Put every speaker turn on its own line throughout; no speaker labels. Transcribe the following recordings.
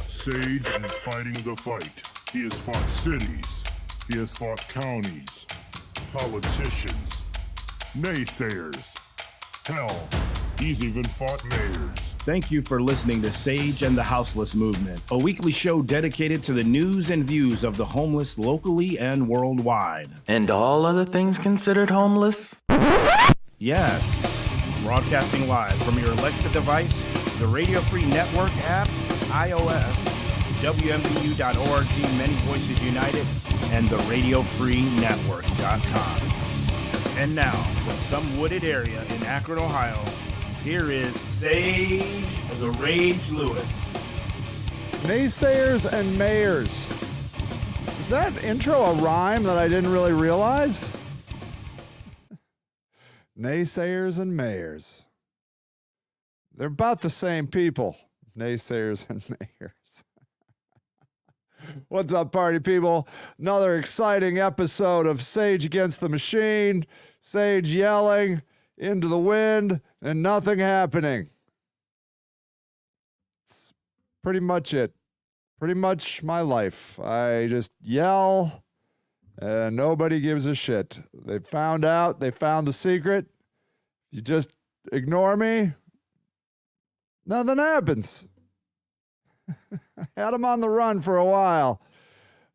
Sage is fighting the fight. He has fought cities. He has fought counties, politicians, naysayers. Hell, he's even fought mayors.
Thank you for listening to Sage and the Houseless Movement, a weekly show dedicated to the news and views of the homeless locally and worldwide.
And all other things considered homeless?
Yes. Broadcasting live from your Alexa device, the Radio Free Network app, iOS, WMBU.org, Many Voices United, and the RadioFreeNetwork.com. And now, from some wooded area in Akron, Ohio, here is Sage the Rage Lewis.
Naysayers and mayors. Is that intro a rhyme that I didn't really realize? Naysayers and mayors. They're about the same people. Naysayers and mayors. What's up, party people? Another exciting episode of Sage Against the Machine. Sage yelling into the wind and nothing happening. It's pretty much it. Pretty much my life. I just yell and nobody gives a shit. They found out. They found the secret. You just ignore me. Nothing happens. I had them on the run for a while.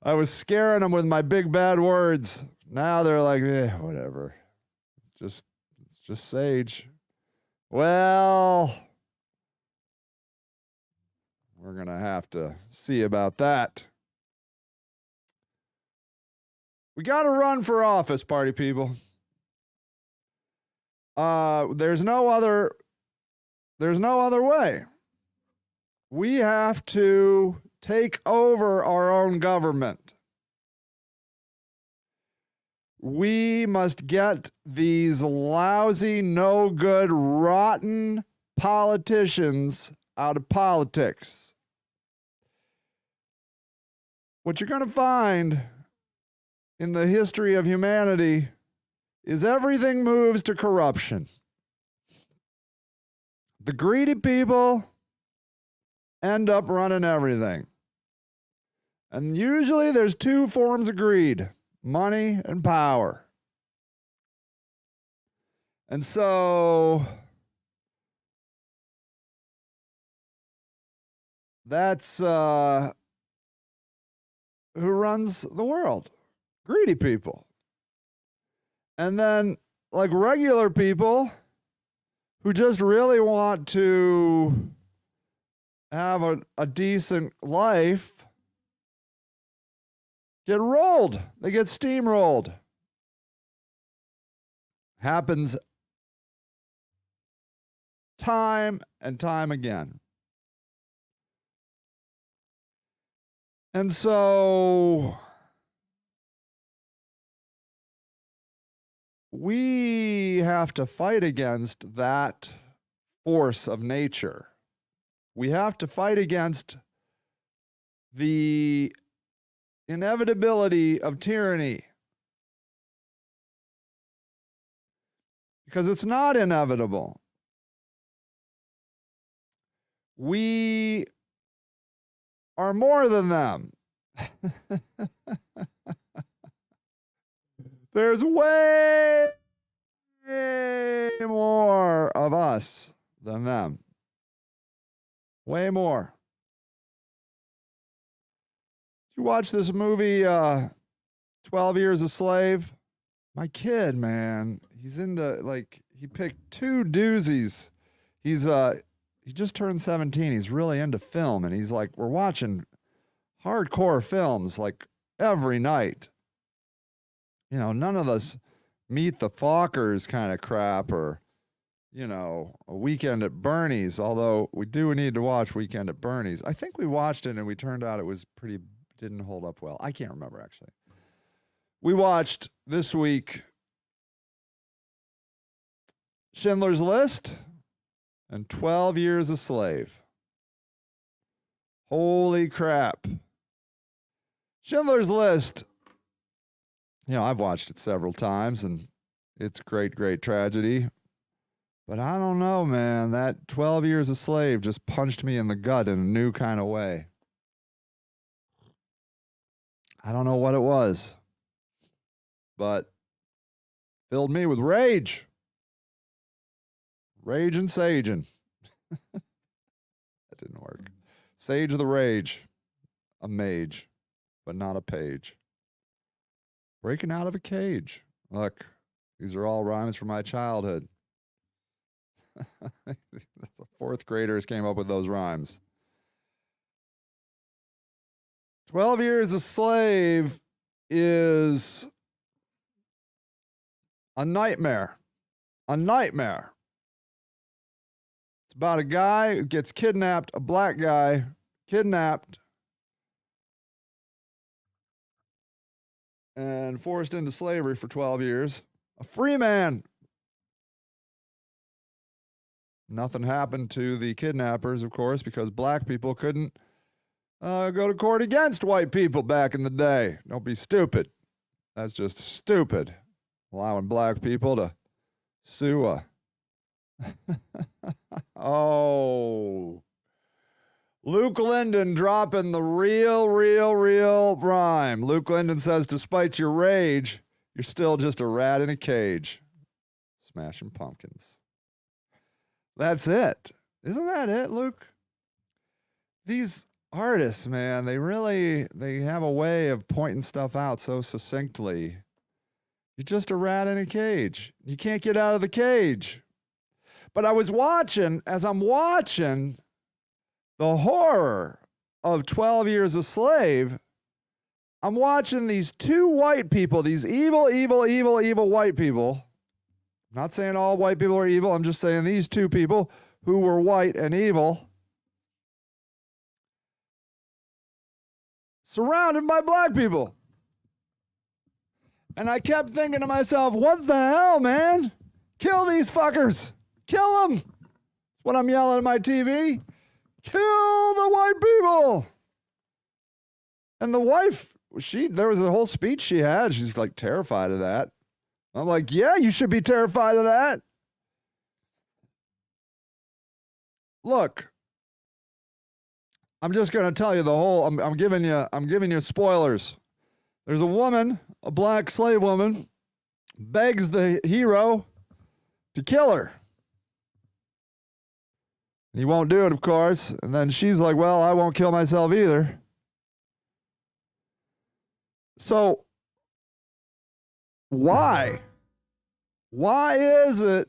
I was scaring them with my big bad words. Now they're like, whatever. It's just Sage. Well, we're going to have to see about that. We got to run for office, party people. There's no other way. We have to take over our own government. We must get these lousy, no good, rotten politicians out of politics. What you're going to find in the history of humanity is everything moves to corruption. The greedy people end up running everything. And usually there's two forms of greed: money and power. And so that's who runs the world. Greedy people. And then, like, regular people who just really want to have a decent life get rolled. They get steamrolled. Happens time and time again. And so we have to fight against that force of nature. We have to fight against the inevitability of tyranny. Because it's not inevitable. We are more than them. There's way more of us than them. Way more. Did you watch this movie, 12 Years a Slave? My kid, man, he's into, like, he picked two doozies. He just turned 17. He's really into film, and he's like, we're watching hardcore films, like, every night. You know, none of this Meet the Fockers kind of crap, or, you know, A Weekend at Bernie's, although we do need to watch Weekend at Bernie's. I think we watched it and we turned out it was didn't hold up well. I can't remember, actually. We watched this week Schindler's List and 12 Years a Slave. Holy crap. Schindler's List, you know, I've watched it several times and it's great, great tragedy. But I don't know, man. That 12 years a slave just punched me in the gut in a new kind of way. I don't know what it was, but filled me with rage. Rage and saging. That didn't work. Sage of the rage. A mage, but not a page. Breaking out of a cage. Look, these are all rhymes from my childhood. The fourth graders came up with those rhymes. 12 Years a Slave is a nightmare. A nightmare. It's about a guy who gets kidnapped, a black guy, kidnapped and forced into slavery for 12 years. A free man. Nothing happened to the kidnappers, of course, because black people couldn't go to court against white people back in the day. Don't be stupid. That's just stupid. Allowing black people to sue a... Oh. Luke Linden dropping the real rhyme. Luke Linden says, despite your rage, you're still just a rat in a cage. Smashing Pumpkins. That's it. Isn't that it, Luke? These artists, man, they have a way of pointing stuff out so succinctly. You're just a rat in a cage. You can't get out of the cage. But I was watching, as I'm watching the horror of 12 Years a Slave, I'm watching these two white people, these evil white people. I'm not saying all white people are evil. I'm just saying these two people who were white and evil, surrounded by black people. And I kept thinking to myself, what the hell, man? Kill these fuckers. Kill them. That's what I'm yelling at my TV. Kill the white people. And the wife, there was a whole speech she had. She's like terrified of that. I'm like, yeah, you should be terrified of that. Look, I'm just going to tell you the whole, I'm giving you spoilers. There's a woman, a black slave woman, begs the hero to kill her. He won't do it, of course. And then she's like, well, I won't kill myself either. So, why? Why is it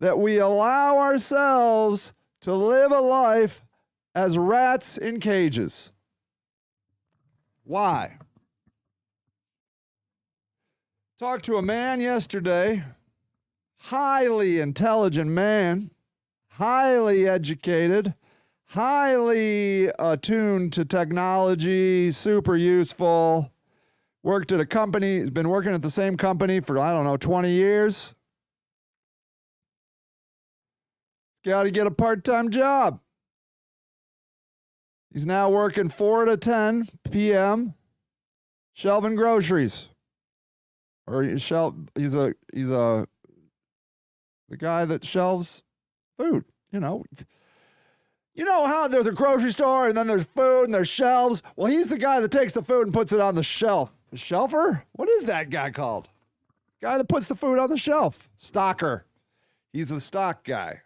that we allow ourselves to live a life as rats in cages? Why? Talked to a man yesterday, highly intelligent man, highly educated, highly attuned to technology, super useful, worked at a company, has been working at the same company for, 20 years. Got to get a part-time job. He's now working 4 to 10 p.m. shelving groceries. Or he's the guy that shelves food, You know how there's a grocery store and then there's food and there's shelves? Well, he's the guy that takes the food and puts it on the shelf. The shelfer? What is that guy called? Guy that puts the food on the shelf. Stocker. He's the stock guy.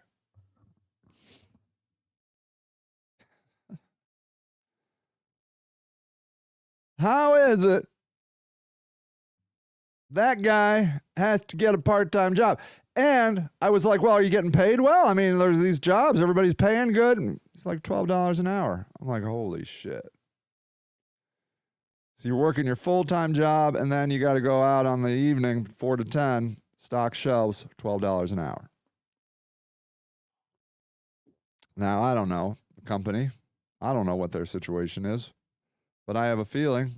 How is it that guy has to get a part-time job? And I was like, well, are you getting paid well? I mean, there's these jobs, everybody's paying good, and it's like $12 an hour. I'm like, holy shit. So you're working your full-time job, and then you got to go out on the evening, 4 to 10, stock shelves, $12 an hour. Now, I don't know the company. I don't know what their situation is, but I have a feeling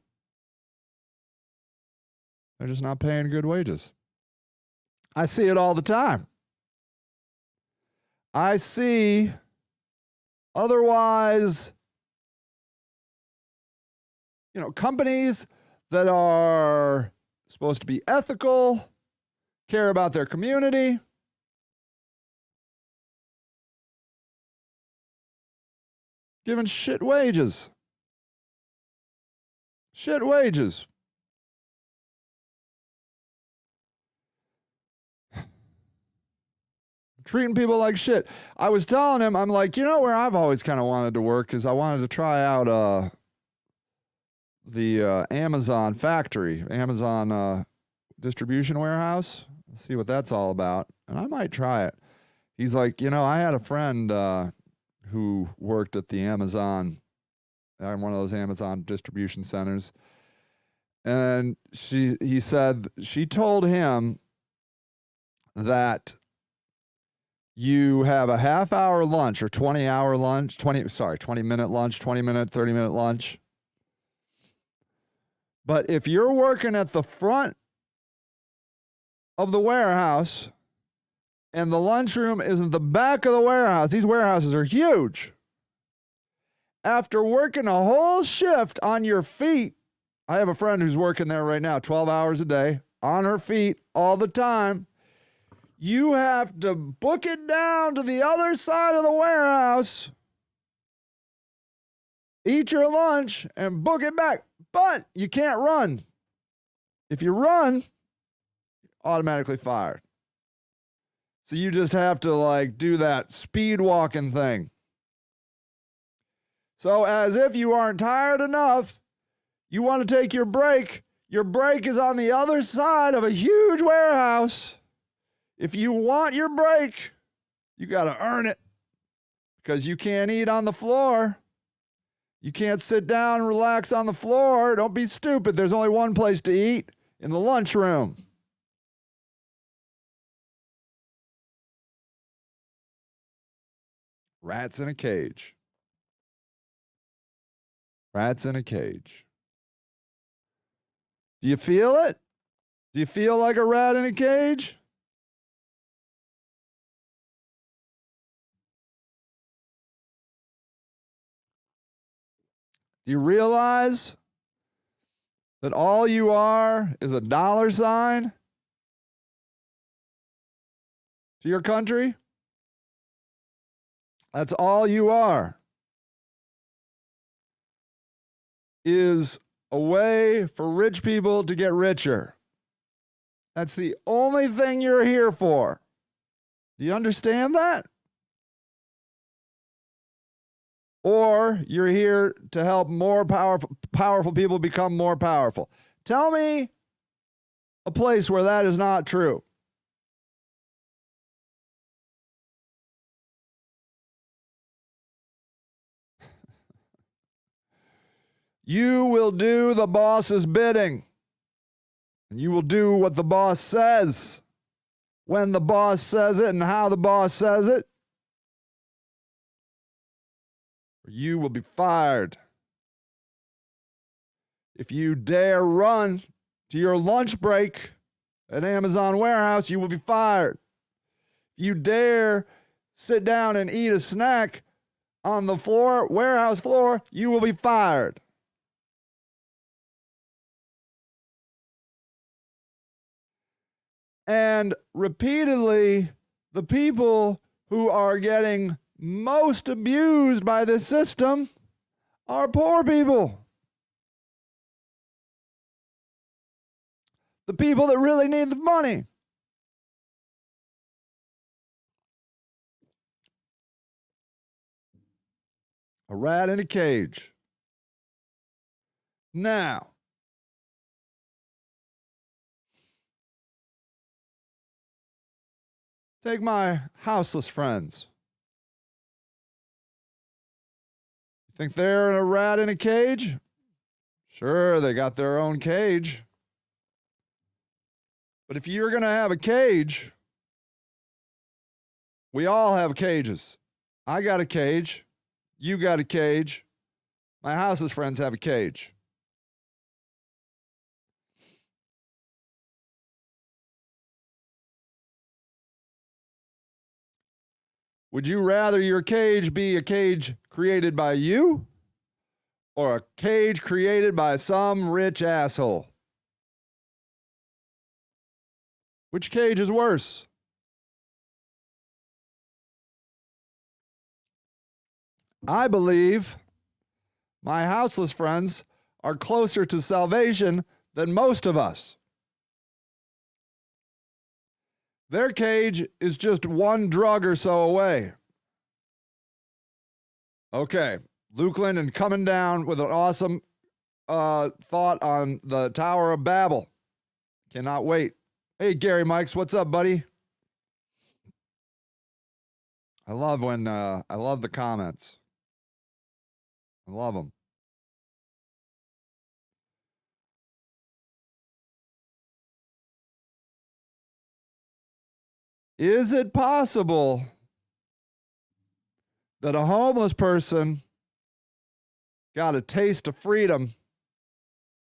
they're just not paying good wages. I see it all the time. I see otherwise, companies that are supposed to be ethical, care about their community, Giving shit wages. Shit wages. Treating people like shit. I was telling him, I'm like, you know where I've always kind of wanted to work is I wanted to try out the Amazon factory, Amazon distribution warehouse. See what that's all about. And I might try it. He's like, I had a friend who worked at the Amazon, one of those Amazon distribution centers. And he said she told him that you have a half-hour lunch or 20-hour lunch, 20-minute lunch, 20-minute, 30-minute lunch. But if you're working at the front of the warehouse and the lunchroom is in the back of the warehouse, these warehouses are huge. After working a whole shift on your feet, I have a friend who's working there right now, 12 hours a day, on her feet all the time. You have to book it down to the other side of the warehouse, eat your lunch, and book it back. But you can't run. If you run, you're automatically fired. So you just have to do that speed walking thing. So as if you aren't tired enough, you want to take your break. Your break is on the other side of a huge warehouse. If you want your break, you got to earn it because you can't eat on the floor. You can't sit down and relax on the floor. Don't be stupid. There's only one place to eat, in the lunchroom. Rats in a cage. Rats in a cage. Do you feel it? Do you feel like a rat in a cage? Do you realize that all you are is a dollar sign to your country? That's all you are. Is a way for rich people to get richer. That's the only thing you're here for. Do you understand that? Or you're here to help more powerful people become more powerful. Tell me a place where that is not true. You will do the boss's bidding. And you will do what the boss says, when the boss says it, and how the boss says it. You will be fired. If you dare run to your lunch break at Amazon warehouse, you will be fired. If you dare sit down and eat a snack on the floor, warehouse floor, you will be fired. And repeatedly, the people who are getting most abused by this system are poor people. The people that really need the money. A rat in a cage. Now, take my houseless friends. You think they're a rat in a cage? Sure, they got their own cage. But if you're going to have a cage, we all have cages. I got a cage. You got a cage. My houseless friends have a cage. Would you rather your cage be a cage created by you or a cage created by some rich asshole? Which cage is worse? I believe my houseless friends are closer to salvation than most of us. Their cage is just one drug or so away. Okay, Luke Linden coming down with an awesome thought on the Tower of Babel. Cannot wait. Hey, Gary Mikes, what's up, buddy? I love the comments. I love them. Is it possible that a homeless person got a taste of freedom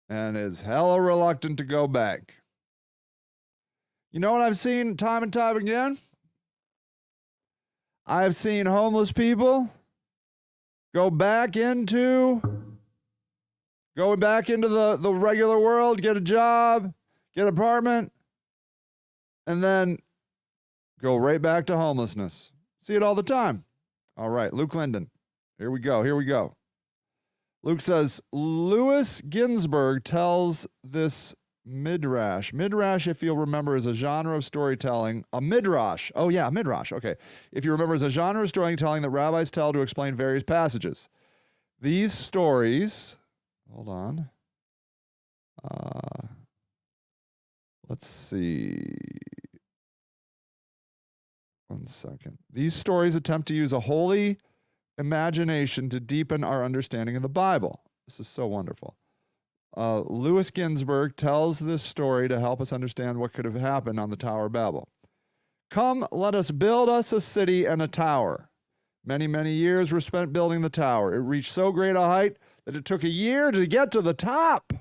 and is hella reluctant to go back? You know what I've seen time and time again? I've seen homeless people go back into the regular world, get a job, get an apartment, and then go right back to homelessness. See it all the time. All right, Luke Linden. Here we go. Luke says, Louis Ginsberg tells this midrash. Midrash, if you'll remember, is a genre of storytelling. A midrash. Oh, yeah, midrash. Okay. If you remember, is a genre of storytelling that rabbis tell to explain various passages. These stories, hold on. Let's see. 1 second. These stories attempt to use a holy imagination to deepen our understanding of the Bible. This is so wonderful. Louis Ginsberg tells this story to help us understand what could have happened on the Tower of Babel. Come, let us build us a city and a tower. Many, many years were spent building the tower. It reached so great a height that it took a year to get to the top.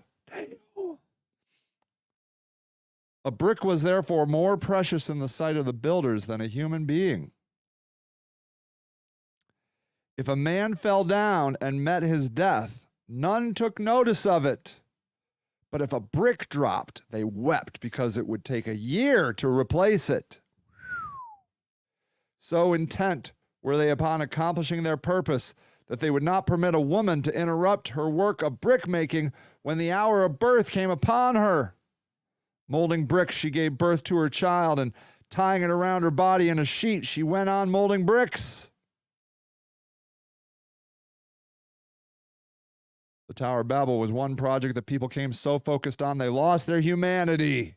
A brick was therefore more precious in the sight of the builders than a human being. If a man fell down and met his death, none took notice of it. But if a brick dropped, they wept because it would take a year to replace it. So intent were they upon accomplishing their purpose that they would not permit a woman to interrupt her work of brick-making when the hour of birth came upon her. Molding bricks, she gave birth to her child, and tying it around her body in a sheet, she went on molding bricks. The Tower of Babel was one project that people came so focused on they lost their humanity.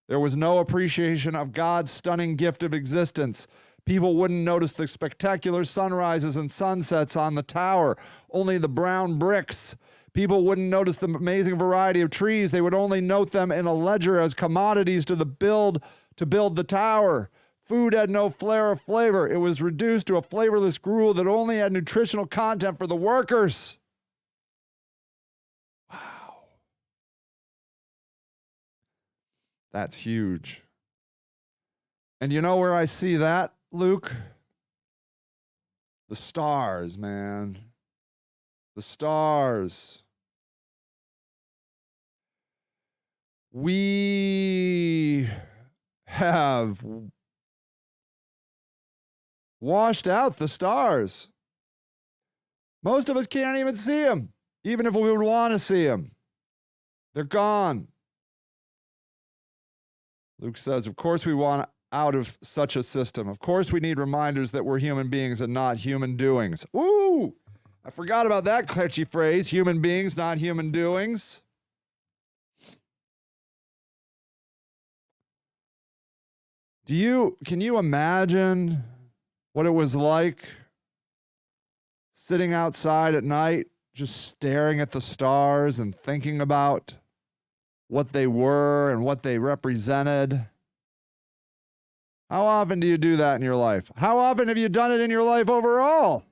There was no appreciation of God's stunning gift of existence. People wouldn't notice the spectacular sunrises and sunsets on the tower, only the brown bricks. People wouldn't notice the amazing variety of trees. They would only note them in a ledger as commodities to build the tower. Food had no flair or flavor. It was reduced to a flavorless gruel that only had nutritional content for the workers. Wow. That's huge. And you know where I see that, Luke? The stars, man. The stars. We have washed out the stars. Most of us can't even see them, even if we would want to see them. They're gone. Luke says, of course we want out of such a system. Of course we need reminders that we're human beings and not human doings. Ooh, I forgot about that catchy phrase, human beings, not human doings. Can you imagine what it was like sitting outside at night, just staring at the stars and thinking about what they were and what they represented? How often do you do that in your life? How often have you done it in your life overall?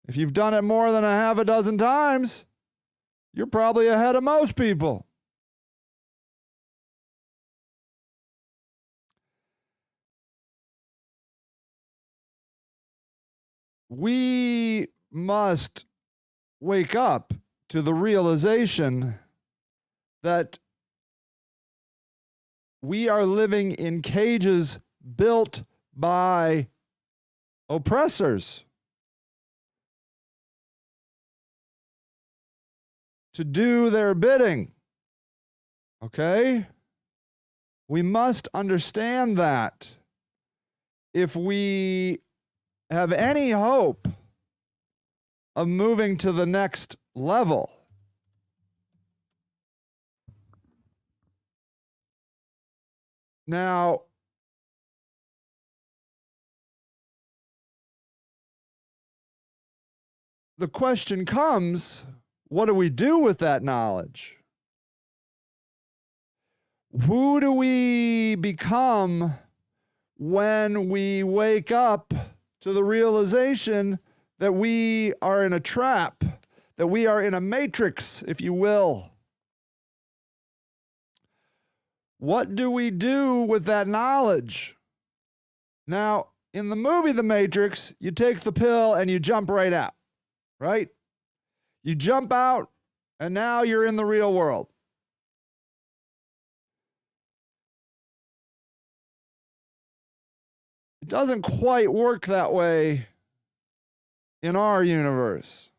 If you've done it more than a half a dozen times, you're probably ahead of most people. We must wake up to the realization that we are living in cages built by oppressors to do their bidding. Okay? We must understand that if we have any hope of moving to the next level. Now, the question comes, what do we do with that knowledge? Who do we become when we wake up to the realization that we are in a trap, that we are in a matrix, if you will? What do we do with that knowledge? Now, in the movie The Matrix, you take the pill and you jump right out, right? You jump out and now you're in the real world. It doesn't quite work that way in our universe.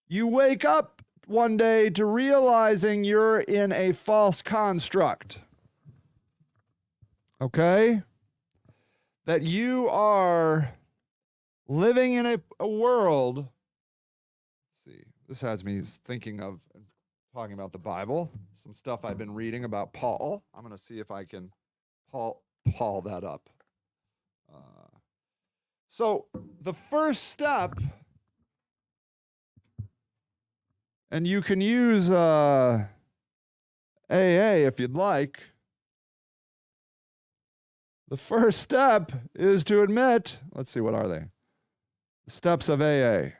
You wake up one day to realizing you're in a false construct. Okay? That you are living in a world. Let's see. This has me thinking of talking about the Bible, some stuff I've been reading about Paul. I'm going to see if I can Paul that up. So the first step, and you can use AA if you'd like. The first step is to admit, let's see, what are they? The steps of AA.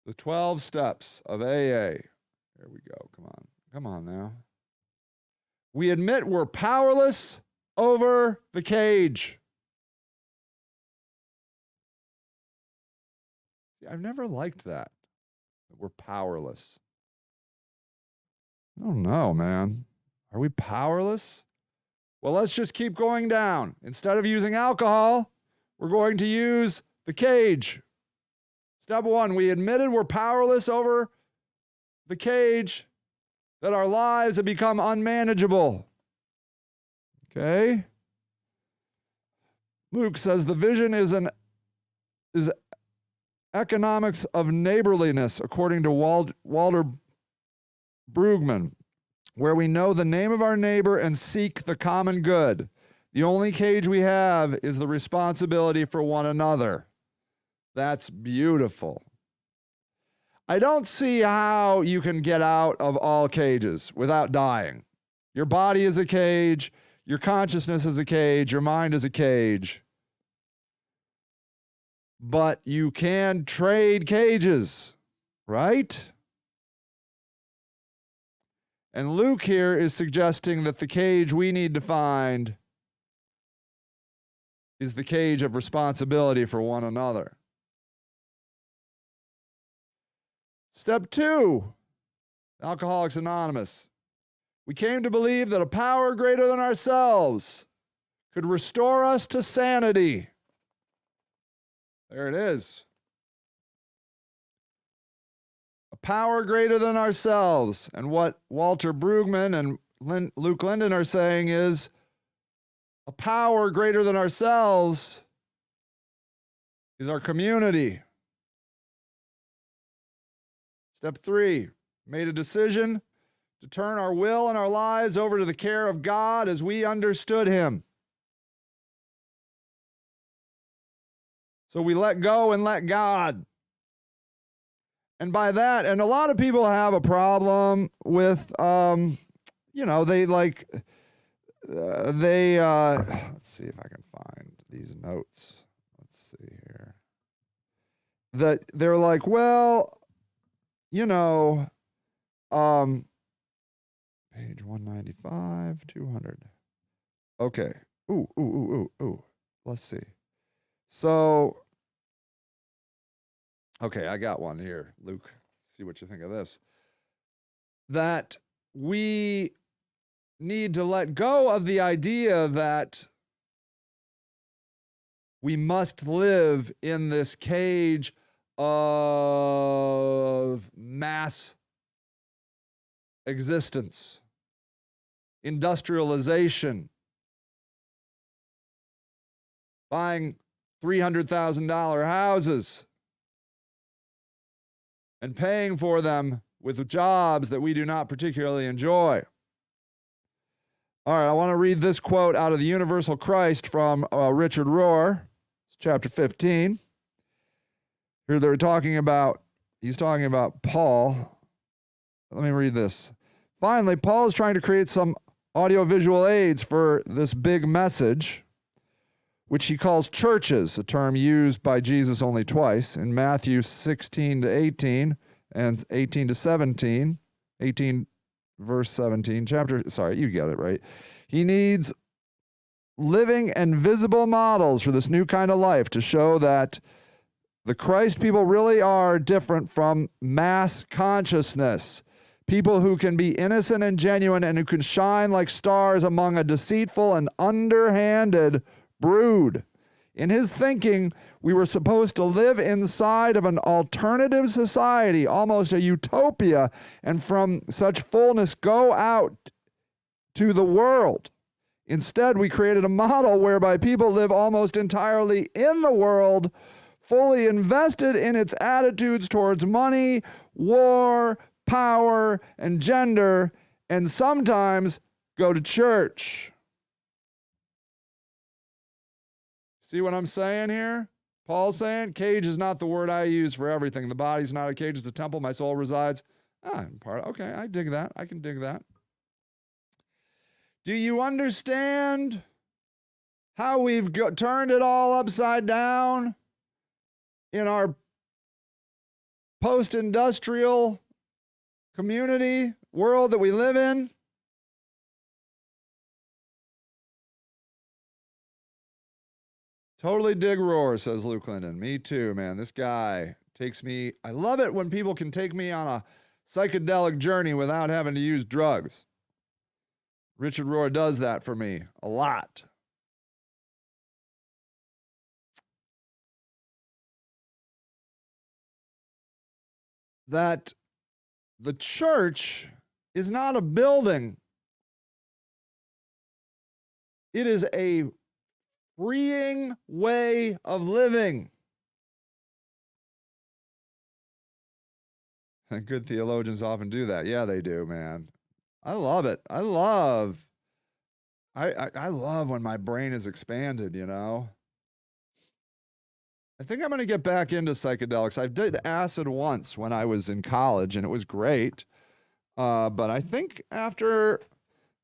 The 12 steps of AA. Here we go. Come on now. We admit we're powerless over the cage. See, I've never liked that we're powerless. I don't know, man. Are we powerless? Well, let's just keep going down. Instead of using alcohol, we're going to use the cage. Step 1, we admitted we're powerless over the cage, that our lives have become unmanageable. Okay? Luke says the vision is economics of neighborliness, according to Walter Brueggemann, where we know the name of our neighbor and seek the common good. The only cage we have is the responsibility for one another. That's beautiful. I don't see how you can get out of all cages without dying. Your body is a cage, your consciousness is a cage, your mind is a cage. But you can trade cages, right? And Luke here is suggesting that the cage we need to find is the cage of responsibility for one another. Step 2, Alcoholics Anonymous. We came to believe that a power greater than ourselves could restore us to sanity. There it is. A power greater than ourselves. And what Walter Brueggemann and Luke Linden are saying is a power greater than ourselves is our community. Step 3, made a decision to turn our will and our lives over to the care of God as we understood Him. So we let go and let God. And by that, and a lot of people have a problem with, they like, let's see if I can find these notes. Let's see here. That they're like, well, page 195, 200. Okay. Ooh. Let's see. So, okay, I got one here, Luke. See what you think of this. That we need to let go of the idea that We must live in this cage of mass existence, industrialization, buying $300,000 houses and paying for them with jobs that we do not particularly enjoy. All right, I want to read this quote out of the Universal Christ from Richard Rohr. It's chapter 15. Here he's talking about Paul. Let me read this. Finally, Paul is trying to create some audiovisual aids for this big message, which he calls churches, a term used by Jesus only twice, in Matthew 16 to 18 and 18 to 17, 18 verse 17, you get it, right? He needs living and visible models for this new kind of life to show that the Christ people really are different from mass consciousness. People who can be innocent and genuine and who can shine like stars among a deceitful and underhanded brood. In his thinking, we were supposed to live inside of an alternative society, almost a utopia, and from such fullness go out to the world. Instead, we created a model whereby people live almost entirely in the world, fully invested in its attitudes towards money, war, power, and gender, and sometimes go to church. See what I'm saying here? Paul's saying, cage is not the word I use for everything. The body's not a cage, it's a temple. My soul resides. Okay, I dig that. I can dig that. Do you understand how we've turned it all upside down in our post-industrial community world that we live in? Totally dig Rohr, says Luke Linden. Me too, man. This guy takes me... I love it when people can take me on a psychedelic journey without having to use drugs. Richard Rohr does that for me a lot. That the church is not a building. It is a freeing way of living. Good theologians often do that. Yeah, they do, man. I love it. I love when my brain is expanded, you know. I think I'm going to get back into psychedelics. I did acid once when I was in college, and it was great. But I think after...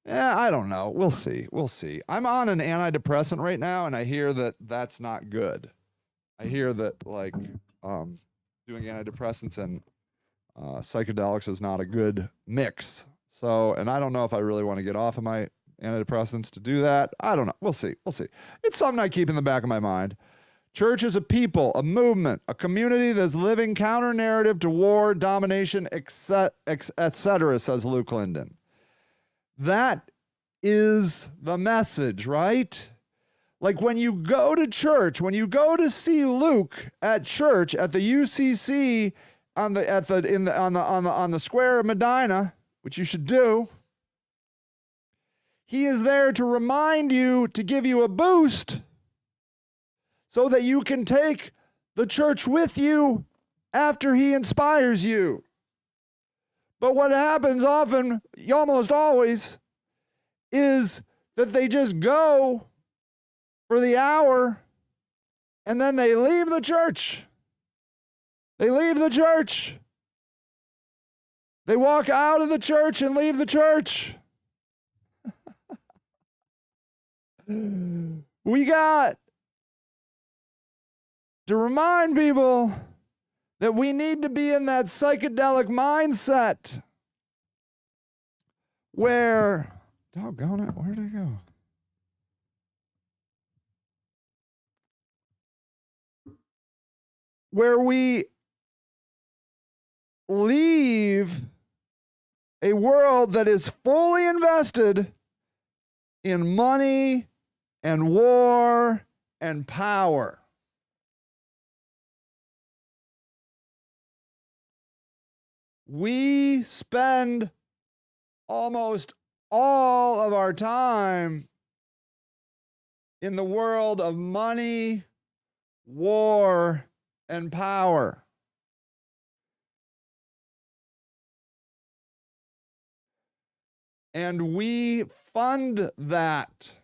I don't know. We'll see. I'm on an antidepressant right now, and I hear that that's not good. I hear that, like, doing antidepressants and psychedelics is not a good mix. So, and I don't know if I really want to get off of my antidepressants to do that. I don't know. We'll see. It's something I keep in the back of my mind. Church is a people, a movement, a community that's living counter-narrative to war, domination, etc., says Luke Linden. That is the message, right? Like when you go to church, when you go to see Luke at church at the UCC on the square of Medina, which you should do, he is there to remind you, to give you a boost so that you can take the church with you after he inspires you. But what happens often, almost always, is that they just go for the hour and then they leave the church. They leave the church. They walk out of the church and leave the church. We got to remind people that we need to be in that psychedelic mindset where, doggone it, where did I go? Where we leave a world that is fully invested in money and war and power. We spend almost all of our time in the world of money, war, and power. And we fund that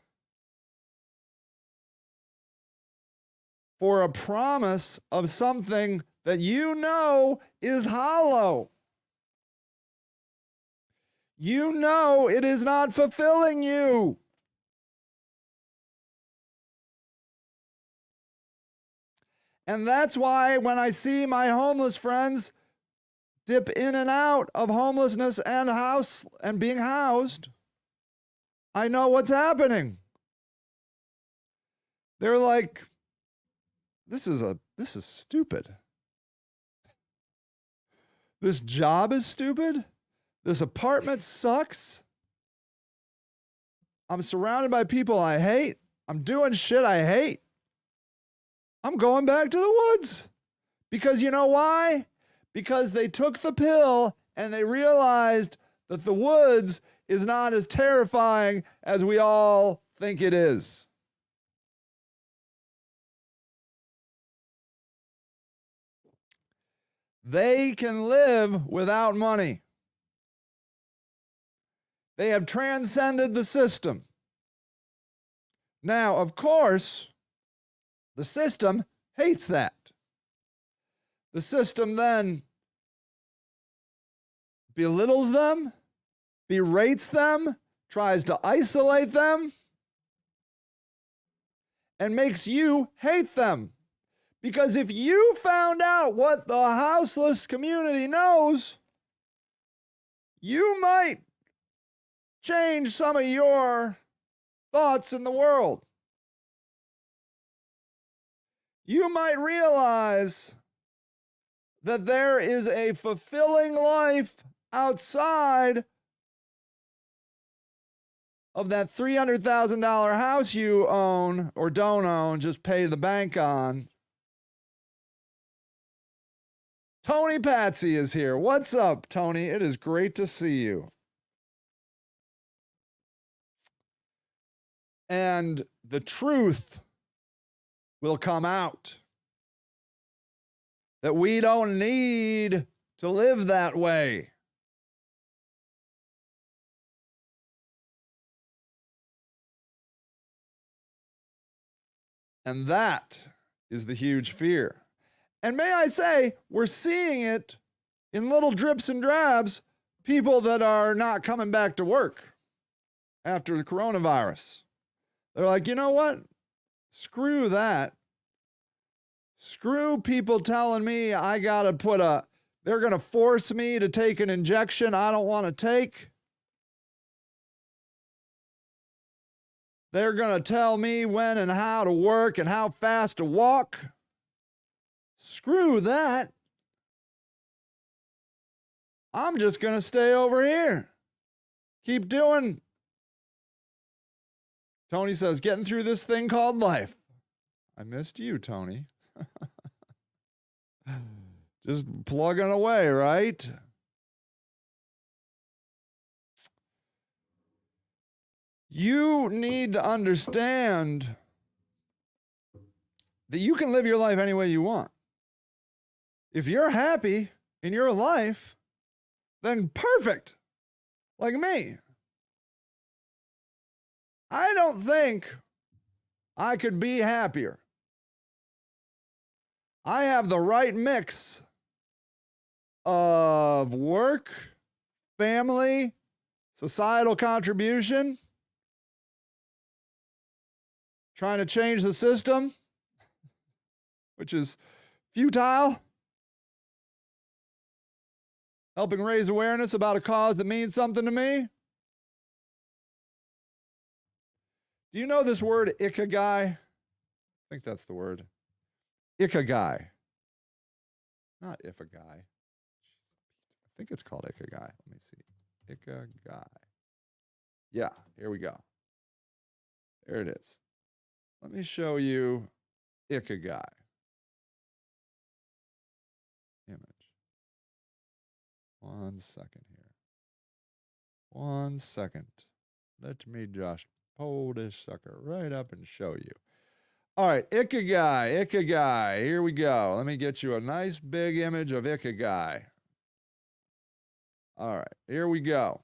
for a promise of something that you know is hollow. You know it is not fulfilling you. And that's why when I see my homeless friends dip in and out of homelessness and house and being housed, I know what's happening. They're like, this is stupid. This job is stupid. This apartment sucks. I'm surrounded by people I hate. I'm doing shit I hate. I'm going back to the woods. Because you know why? Because they took the pill and they realized that the woods is not as terrifying as we all think it is. They can live without money. They have transcended the system. Now, of course, the system hates that. The system then belittles them, berates them, tries to isolate them, and makes you hate them. Because if you found out what the houseless community knows, you might change some of your thoughts in the world. You might realize that there is a fulfilling life outside of that $300,000 house you own or don't own, just pay the bank on. Tony Patsy is here. What's up, Tony? It is great to see you. And the truth will come out that we don't need to live that way. And that is the huge fear. And may I say, we're seeing it in little drips and drabs, people that are not coming back to work after the coronavirus. They're like, you know what? Screw that. Screw people telling me I gotta they're gonna force me to take an injection I don't want to take. They're gonna tell me when and how to work and how fast to walk. Screw that. I'm just gonna stay over here. Keep doing. Tony says, getting through this thing called life. I missed you, Tony. Just plugging away, right? You need to understand that you can live your life any way you want. If you're happy in your life, then perfect. Like me. I don't think I could be happier. I have the right mix of work, family, societal contribution, trying to change the system, which is futile, helping raise awareness about a cause that means something to me. Do you know this word ikigai? I think that's the word. Ikigai. Not ikigai. I think it's called ikigai. Let me see. Ikigai. Yeah, here we go. There it is. Let me show you Ikigai. Image. 1 second here. 1 second. Let me just pull this sucker right up and show you. All right, Ikigai, Ikigai. Here we go. Let me get you a nice big image of Ikigai. All right, here we go.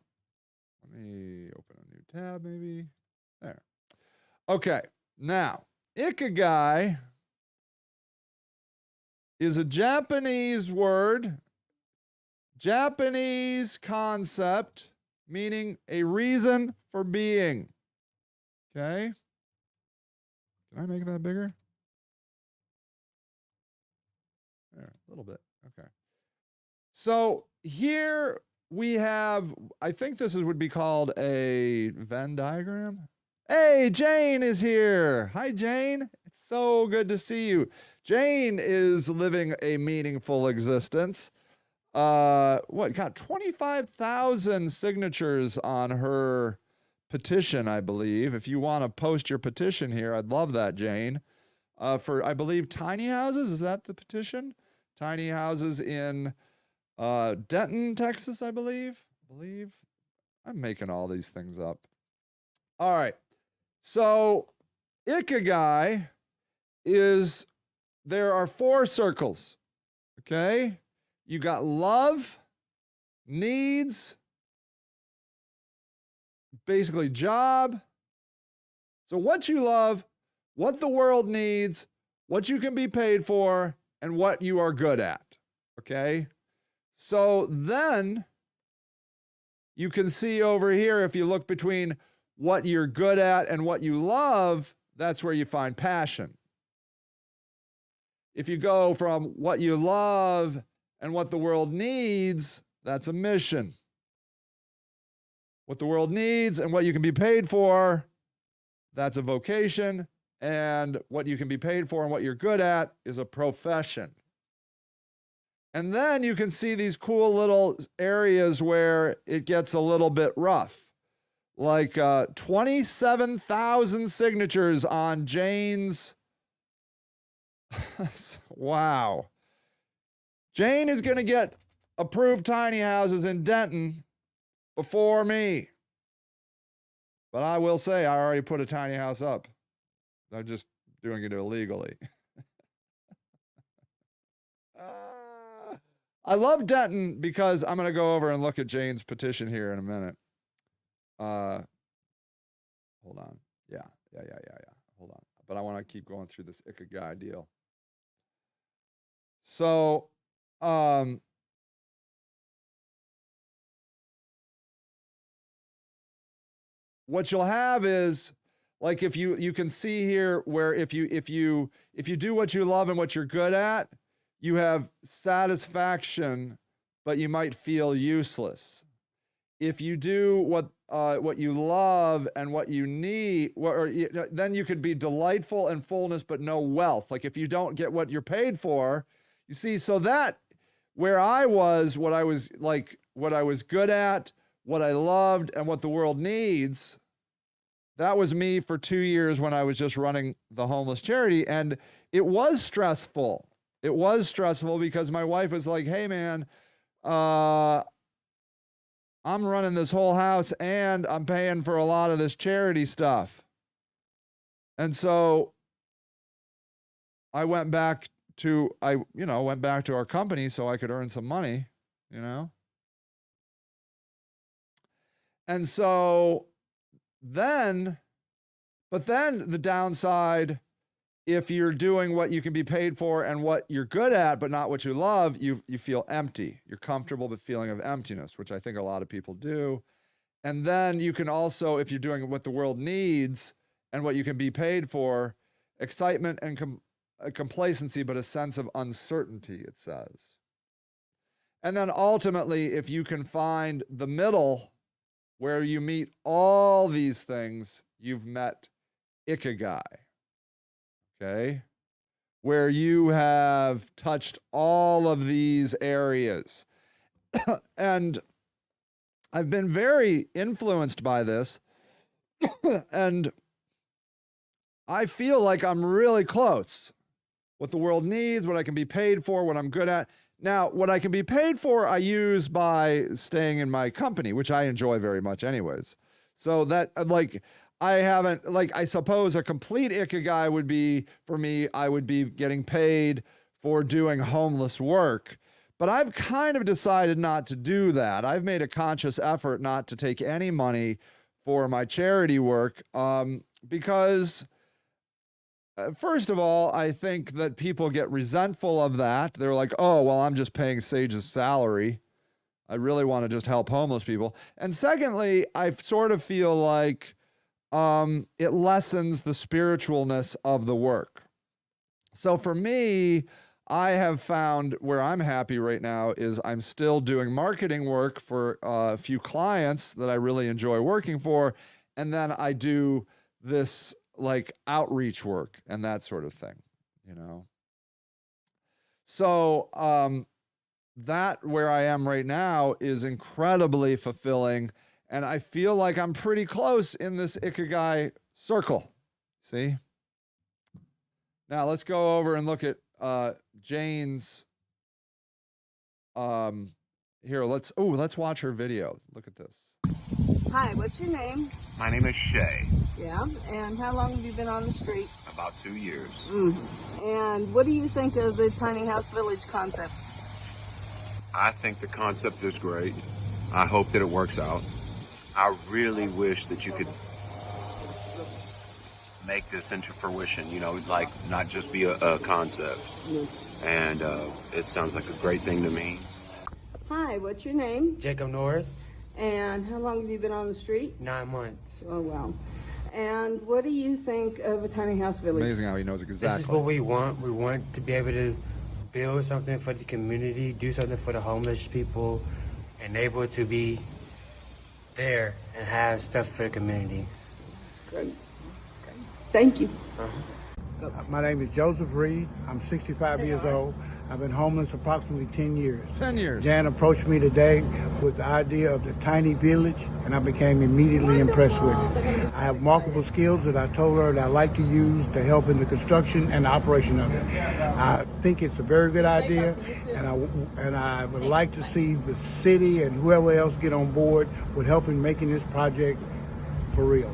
Let me open a new tab, maybe. There. Okay, now, Ikigai is a Japanese word, Japanese concept, meaning a reason for being. Okay? Can I make that bigger? There, a little bit. Okay. So here we have, I think this would be called a Venn diagram. Hey, Jane is here. Hi, Jane. It's so good to see you. Jane is living a meaningful existence. Got 25,000 signatures on her petition, I believe. If you want to post your petition here, I'd love that, Jane. For, I believe, tiny houses. Is that the petition? Tiny houses in Denton, Texas, I believe. I'm making all these things up. All right. So, Ikigai is, there are 4 circles. Okay? You got love, needs, basically job. So what you love, what the world needs, what you can be paid for, and what you are good at. Okay? So then you can see over here, if you look between what you're good at and what you love, that's where you find passion. If you go from what you love and what the world needs, that's a mission. What the world needs and what you can be paid for, that's a vocation. And what you can be paid for and what you're good at is a profession. And then you can see these cool little areas where it gets a little bit rough. Like 27,000 signatures on Jane's. Wow. Jane is going to get approved tiny houses in Denton before me. But I will say I already put a tiny house up. I'm just doing it illegally. I love Denton because I'm going to go over and look at Jane's petition here in a minute. Hold on. Yeah. Hold on. But I want to keep going through this Ikigai deal. So, what you'll have is, like, if you can see here where if you do what you love and what you're good at, you have satisfaction, but you might feel useless. If you do what you love and what you need, then you could be delightful and fullness, but no wealth. Like if you don't get what you're paid for, you see. So that where I was, what I was good at, what I loved, and what the world needs. That was me for 2 years when I was just running the homeless charity, and it was stressful. It was stressful because my wife was like, "Hey, man, I'm running this whole house and I'm paying for a lot of this charity stuff." And so I went back to our company so I could earn some money, you know. And so then the downside, if you're doing what you can be paid for and what you're good at, but not what you love, you feel empty. You're comfortable with feeling of emptiness, which I think a lot of people do. And then you can also, if you're doing what the world needs and what you can be paid for, excitement and complacency, but a sense of uncertainty, it says. And then ultimately, if you can find the middle where you meet all these things, you've met Ikigai. Okay? Where you have touched all of these areas. And I've been very influenced by this. And I feel like I'm really close. what the world needs, what I can be paid for, what I'm good at. Now, what I can be paid for, I use by staying in my company, which I enjoy very much anyways. So that, like, I haven't, like, I suppose a complete ikigai would be, for me, I would be getting paid for doing homeless work. But I've kind of decided not to do that. I've made a conscious effort not to take any money for my charity work because, first of all, I think that people get resentful of that. They're like, oh, well, I'm just paying Sage's salary. I really want to just help homeless people. And secondly, I sort of feel like it lessens the spiritualness of the work. So for me, I have found where I'm happy right now is I'm still doing marketing work for a few clients that I really enjoy working for. And then I do this like outreach work and that sort of thing, you know? So that where I am right now is incredibly fulfilling. And I feel like I'm pretty close in this ikigai circle. See? Now let's go over and look at Jane's. Here, let's watch her video. Look at this.
Hi, what's your name?
My name is Shay.
Yeah, and how long have you been on the street?
About 2 years.
And what do you think of the tiny house village concept?
I think the concept is great. I hope that it works out. I really wish that you could make this into fruition, you know, like not just be a concept. And it sounds like a great thing to me.
Hi, what's your name?
Jacob Norris,
And how long have you been on the street?
9 months.
Oh, wow. And what do you think of a tiny house village?
Amazing how he knows exactly.
This is what we want. We want to be able to build something for the community, do something for the homeless people, and able to be there and have stuff for the community.
Great. Thank you.
My name is Joseph Reed. I'm 65 years old. I've been homeless approximately 10 years.
10 years.
Jan approached me today with the idea of the tiny village, and I became immediately impressed with it. I have multiple skills that I told her that I like to use to help in the construction and the operation of it. I think it's a very good idea, and I would like to see the city and whoever else get on board with helping making this project for real.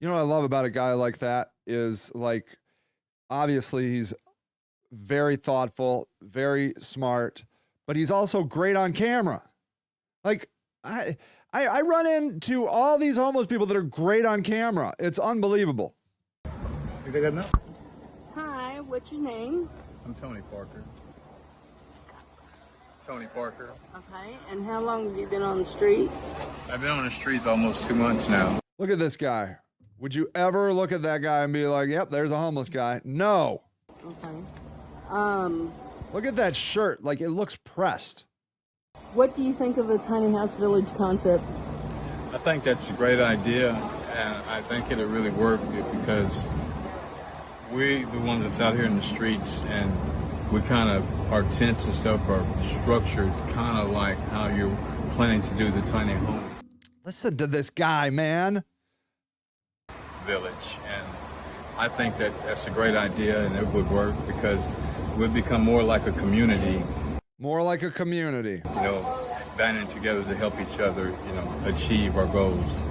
You know what I love about a guy like that is, like, obviously he's very thoughtful, very smart, but he's also great on camera. Like, I run into all these homeless people that are great on camera. It's unbelievable.
Is that good enough?
Hi, what's your name?
I'm Tony Parker. Tony Parker.
Okay, and how long have you been on the street?
I've been on the streets almost 2 months now.
Look at this guy. Would you ever look at that guy and be like, yep, there's a homeless guy? No.
Okay.
Look at that shirt. Like, it looks pressed.
What do you think of the tiny house village concept?
I think that's a great idea, and I think it'll really work because we, the ones that's out here in the streets, and we kind of, our tents and stuff are structured kind of like how you're planning to do the tiny home
Listen to this guy, man.
village. And I think that that's a great idea, and it would work because we'd become more like a community.
More like a community.
You know, banding together to help each other, you know, achieve our goals.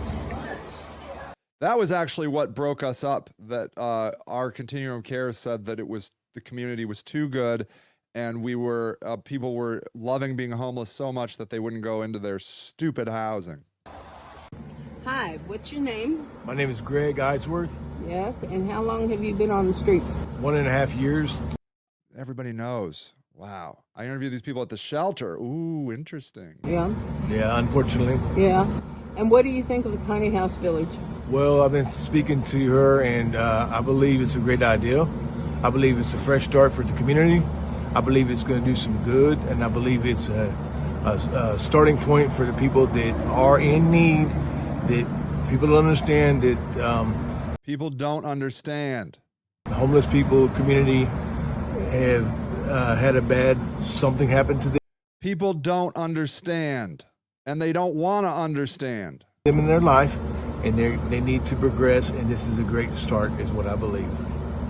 That was actually what broke us up, that our continuum of care said that it was, the community was too good, and we were, people were loving being homeless so much that they wouldn't go into their stupid housing.
Hi, what's your name?
My name is Greg Eisworth.
Yes, and how long have you been on the streets?
1.5 years.
Everybody knows. Wow. I interviewed these people at the shelter. Ooh, interesting.
Yeah.
Yeah, unfortunately.
Yeah. And what do you think of the tiny house village?
Well, I've been speaking to her, and I believe it's a great idea. I believe it's a fresh start for the community. I believe it's going to do some good, and I believe it's a starting point for the people that are in need, that people don't understand that...
people don't understand.
Homeless people, community have had a bad something happen to them.
People don't understand, and they don't want to understand.
Them in their life, and they need to progress, and this is a great start, is what I believe.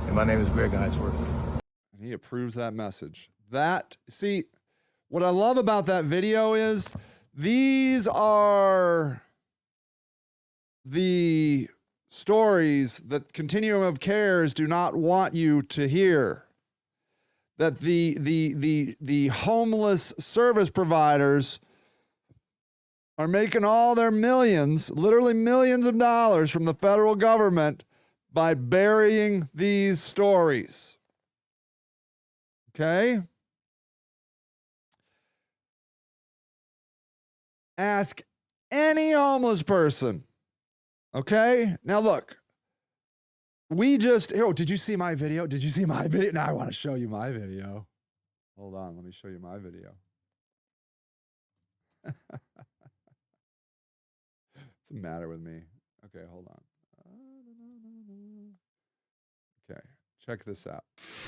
And my name is Greg Eisworth.
And he approves that message. See, what I love about that video is these are the stories that Continuum of Cares do not want you to hear. That the homeless service providers are making all their millions, literally millions of dollars from the federal government by burying these stories. Okay? Ask any homeless person. Okay? Now look, did you see my video? Did you see my video? Now I want to show you my video. Hold on, let me show you my video. What's the matter with me? Okay, hold on. Okay, check this out.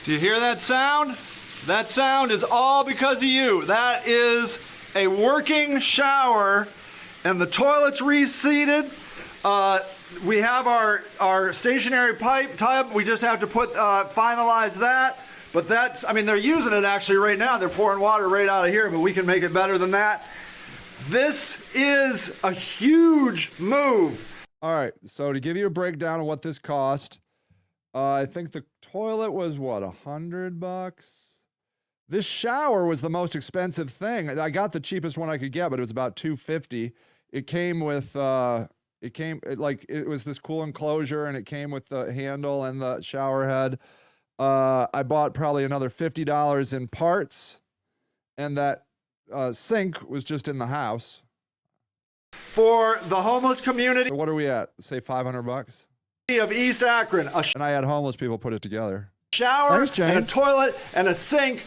Do you hear that sound? That sound is all because of you. That is a working shower, and the toilet's reseated. We have our stationary pipe tub. We just have to finalize that. But they're using it actually right now. They're pouring water right out of here, but we can make it better than that. This is a huge move. All right, so to give you a breakdown of what this cost, I think the toilet was what, $100? This shower was the most expensive thing. I got the cheapest one I could get, but it was about $250. It came with it was this cool enclosure, and it came with the handle and the shower head. I bought probably another $50 in parts, and that sink was just in the house. For the homeless community, what are we at? Say $500? Of East Akron. And I had homeless people put it together. Shower and a toilet and a sink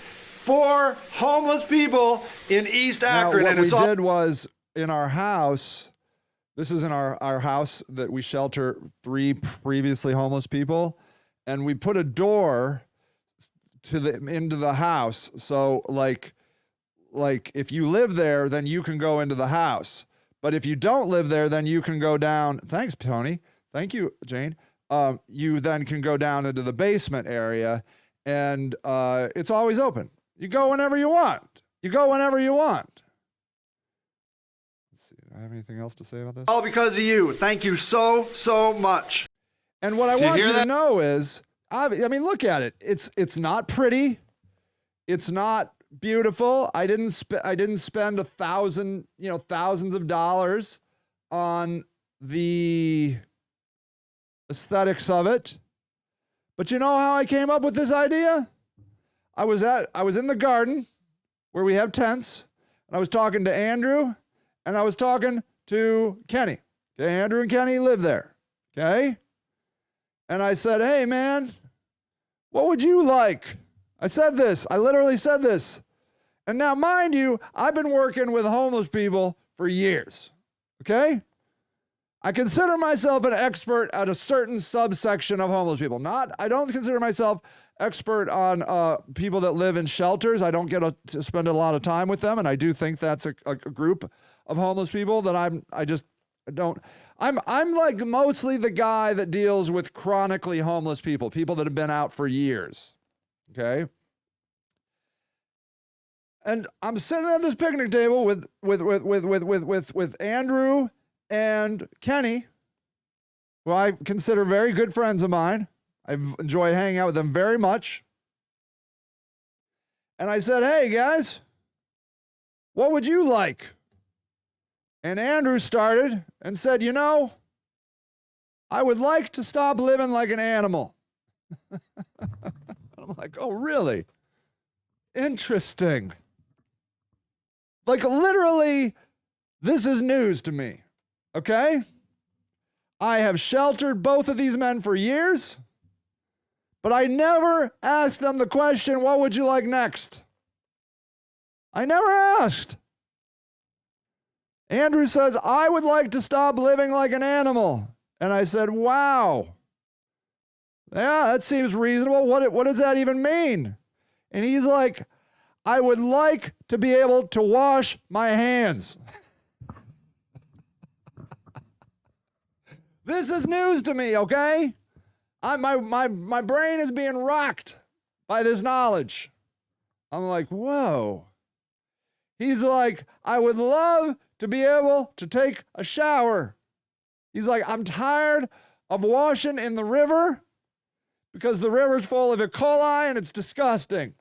for homeless people in East Akron. Now, what we did was in our house, this is in our house that we shelter 3 previously homeless people, and we put a door into the house. So like if you live there, then you can go into the house. But if you don't live there, then you can go down. Thanks, Tony. Thank you, Jane. You then can go down into the basement area, and it's always open. You go whenever you want. Let's see. Do I have anything else to say about this? All because of you. Thank you so much. And what I want you to know is, I mean, look at it. It's not pretty. It's not beautiful. I didn't spend thousands of dollars on the aesthetics of it. But you know how I came up with this idea? I was in the garden where we have tents, and I was talking to Andrew, and I was talking to Kenny. Okay, Andrew and Kenny live there. Okay? And I said, "Hey man, what would you like?" I said this. I literally said this. And now, mind you, I've been working with homeless people for years. Okay? I consider myself an expert at a certain subsection of homeless people. I don't consider myself expert on people that live in shelters. I don't get to spend a lot of time with them, and I do think that's a group of homeless people that I'm like mostly the guy that deals with chronically homeless people that have been out for years. Okay? And I'm sitting at this picnic table with Andrew and Kenny, who I consider very good friends of mine. I enjoy hanging out with them very much. And I said, "Hey guys, what would you like?" And Andrew started and said, "I would like to stop living like an animal." I'm like, "Oh, really? Interesting." Like literally, this is news to me. Okay? I have sheltered both of these men for years, but I never asked them the question, "What would you like next?" I never asked. Andrew says, "I would like to stop living like an animal." And I said, "Wow. Yeah, that seems reasonable. What does that even mean?" And he's like, "I would like to be able to wash my hands." This is news to me, okay? My brain is being rocked by this knowledge. I'm like, whoa. He's like, I would love to be able to take a shower. He's like, I'm tired of washing in the river because the river's full of E. coli and it's disgusting.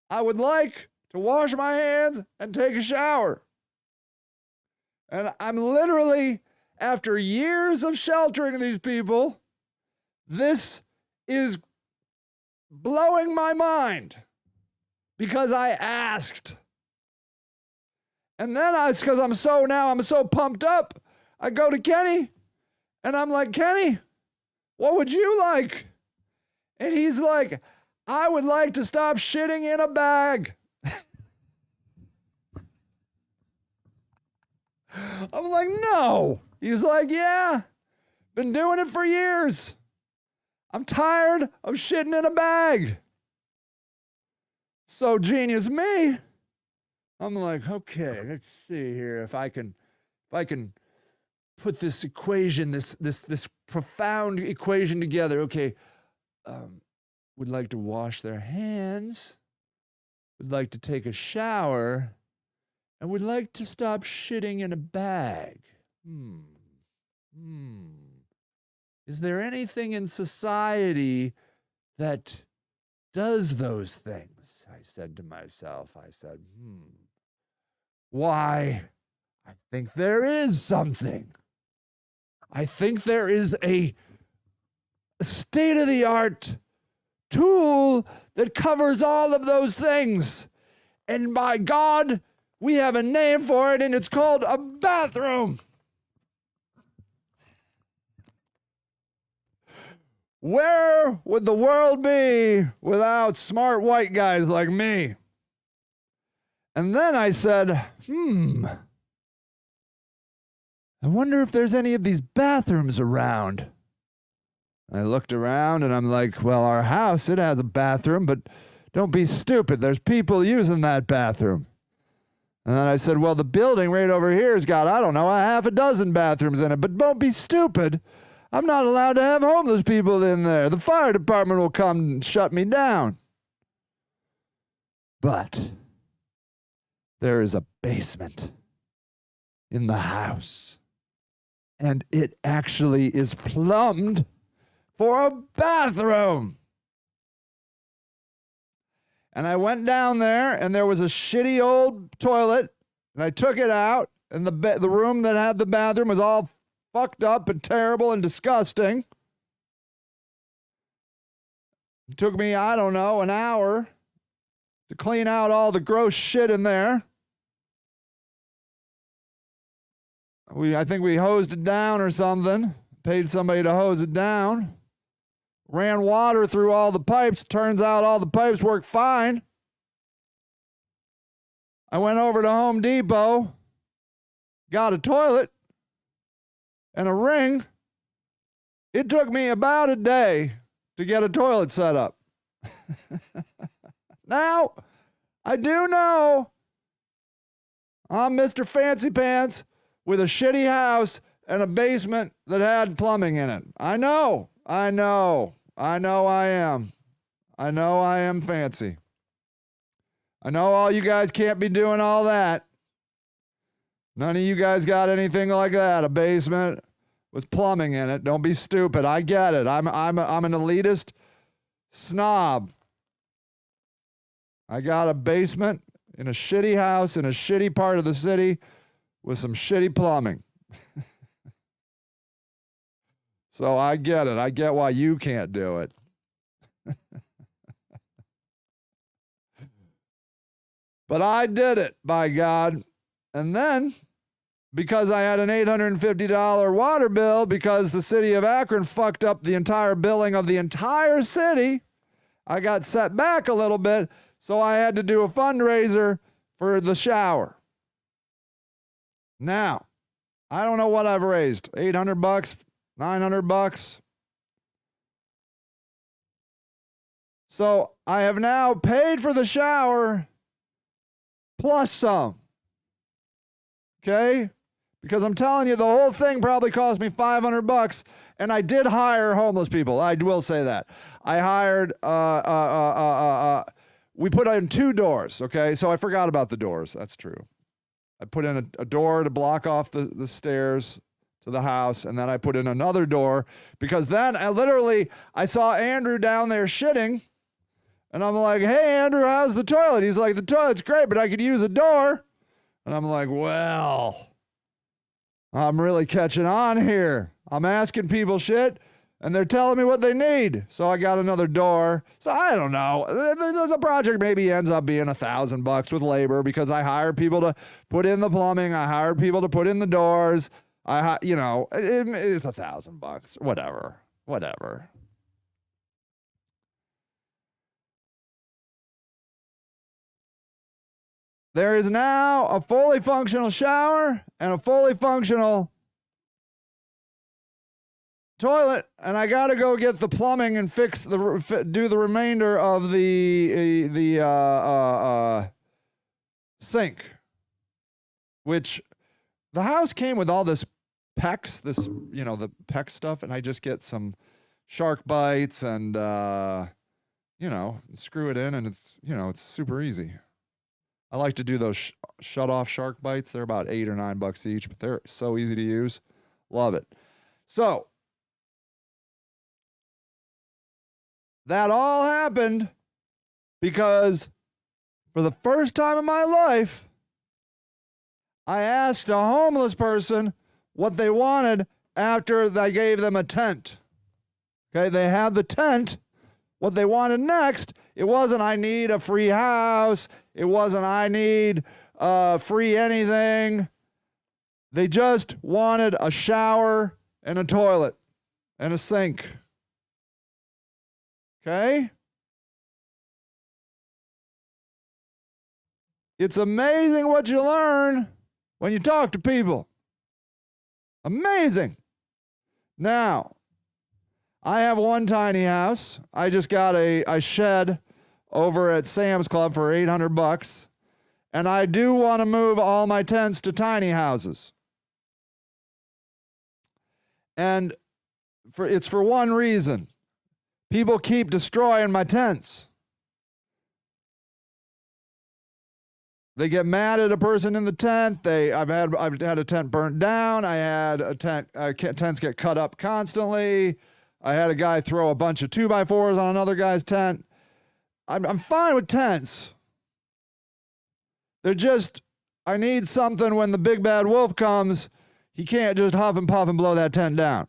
I would like to wash my hands and take a shower. And I'm literally, after years of sheltering these people, this is blowing my mind because I asked. And then because I'm so pumped up, I go to Kenny and I'm like, Kenny, what would you like? And he's like, I would like to stop shitting in a bag. I'm like, no. He's like, yeah, been doing it for years. I'm tired of shitting in a bag. So genius me. I'm like, okay, let's see here if I can put this equation, this profound equation together. Okay, would like to wash their hands, would like to take a shower, and would like to stop shitting in a bag. Is there anything in society that does those things? I said to myself, why, I think there is something. I think there is a state-of-the-art tool that covers all of those things. And by God, we have a name for it, and it's called a bathroom. Where would the world be without smart white guys like me? And then I said, I wonder if there's any of these bathrooms around. I looked around and I'm like, well, our house, it has a bathroom, but don't be stupid. There's people using that bathroom. And then I said, well, the building right over here has got, I don't know, a half a dozen bathrooms in it, but don't be stupid. I'm not allowed to have homeless people in there. The fire department will come and shut me down. But there is a basement in the house, and it actually is plumbed for a bathroom. And I went down there, and there was a shitty old toilet, and I took it out, and the room that had the bathroom was all fucked up and terrible and disgusting. It took me, I don't know, an hour to clean out all the gross shit in there. I think we hosed it down or something. Paid somebody to hose it down. Ran water through all the pipes. Turns out all the pipes work fine. I went over to Home Depot, got a toilet and a ring. It took me about a day to get a toilet set up. Now, I do know I'm Mr. Fancy Pants with a shitty house and a basement that had plumbing in it. I know I am. I know I am fancy. I know all you guys can't be doing all that. None of you guys got anything like that. A basement with plumbing in it. Don't be stupid. I get it. I'm an elitist snob. I got a basement in a shitty house in a shitty part of the city with some shitty plumbing. So I get it. I get why you can't do it. But I did it, by God. And then, because I had an $850 water bill because the city of Akron fucked up the entire billing of the entire city, I got set back a little bit, so I had to do a fundraiser for the shower. Now, I don't know what I've raised. $800, $900. So I have now paid for the shower plus some. Okay? Because I'm telling you, the whole thing probably cost me $500, And I did hire homeless people. I will say that. I hired, we put in 2 doors, okay? So I forgot about the doors. That's true. I put in a door to block off the stairs to the house, and then I put in another door because then I saw Andrew down there shitting, and I'm like, hey, Andrew, how's the toilet? He's like, the toilet's great, but I could use a door. And I'm like, well, I'm really catching on here. I'm asking people shit, and they're telling me what they need. So I got another door. So I don't know. The project maybe ends up being $1,000 with labor because I hired people to put in the plumbing. I hired people to put in the doors. It's $1,000. Whatever. There is now a fully functional shower and a fully functional toilet, and I got to go get the plumbing and do the remainder of the sink, which the house came with all this PEX, the PEX stuff, and I just get some shark bites and, screw it in, and it's super easy. I like to do those shut-off shark bites. They're about $8 or $9 each, but they're so easy to use. Love it. So, that all happened because for the first time in my life, I asked a homeless person what they wanted after I gave them a tent. Okay, they had the tent. What they wanted next, it wasn't I need a free house. It wasn't I need free anything. They just wanted a shower and a toilet and a sink. Okay? It's amazing what you learn when you talk to people. Amazing. Now, I have one tiny house. I just got a shed over at Sam's Club for $800, and I do want to move all my tents to tiny houses. And it's for one reason. People keep destroying my tents. They get mad at a person in the tent. I've had a tent burnt down. I had tents get cut up constantly. I had a guy throw a bunch of 2x4s on another guy's tent. I'm fine with tents. They're just, I need something when the big bad wolf comes, he can't just huff and puff and blow that tent down.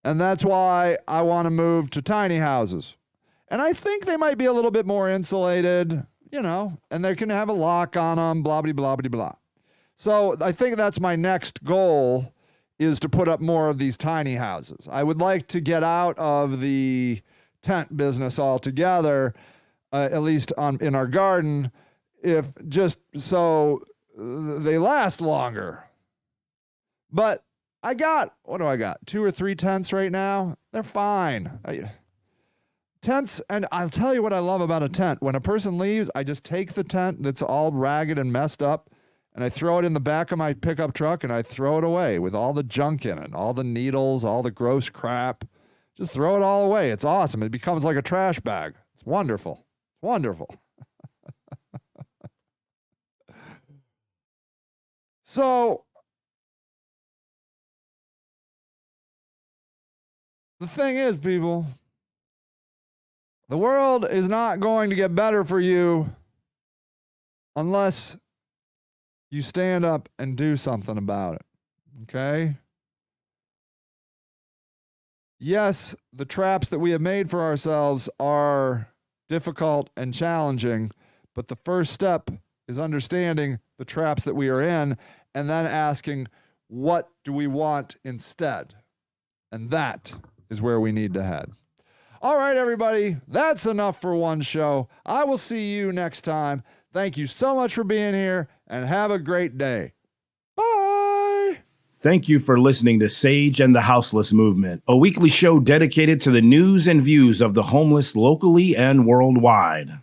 And that's why I want to move to tiny houses. And I think they might be a little bit more insulated, and they can have a lock on them, blah, blah, blah, blah, blah. So I think that's my next goal, is to put up more of these tiny houses. I would like to get out of the tent business altogether, at least in our garden, if just so they last longer. But what do I got? 2 or 3 tents right now. They're fine. Tents, and I'll tell you what I love about a tent. When a person leaves, I just take the tent that's all ragged and messed up, and I throw it in the back of my pickup truck, and I throw it away with all the junk in it, all the needles, all the gross crap. Just throw it all away. It's awesome. It becomes like a trash bag. It's wonderful. It's wonderful. So, the thing is, people, the world is not going to get better for you unless you stand up and do something about it. Okay? Yes, the traps that we have made for ourselves are difficult and challenging, but the first step is understanding the traps that we are in and then asking, what do we want instead? And that is where we need to head. All right, everybody, that's enough for one show. I will see you next time. Thank you so much for being here, and have a great day. Bye.
Thank you for listening to Sage and the Houseless Movement, a weekly show dedicated to the news and views of the homeless locally and worldwide.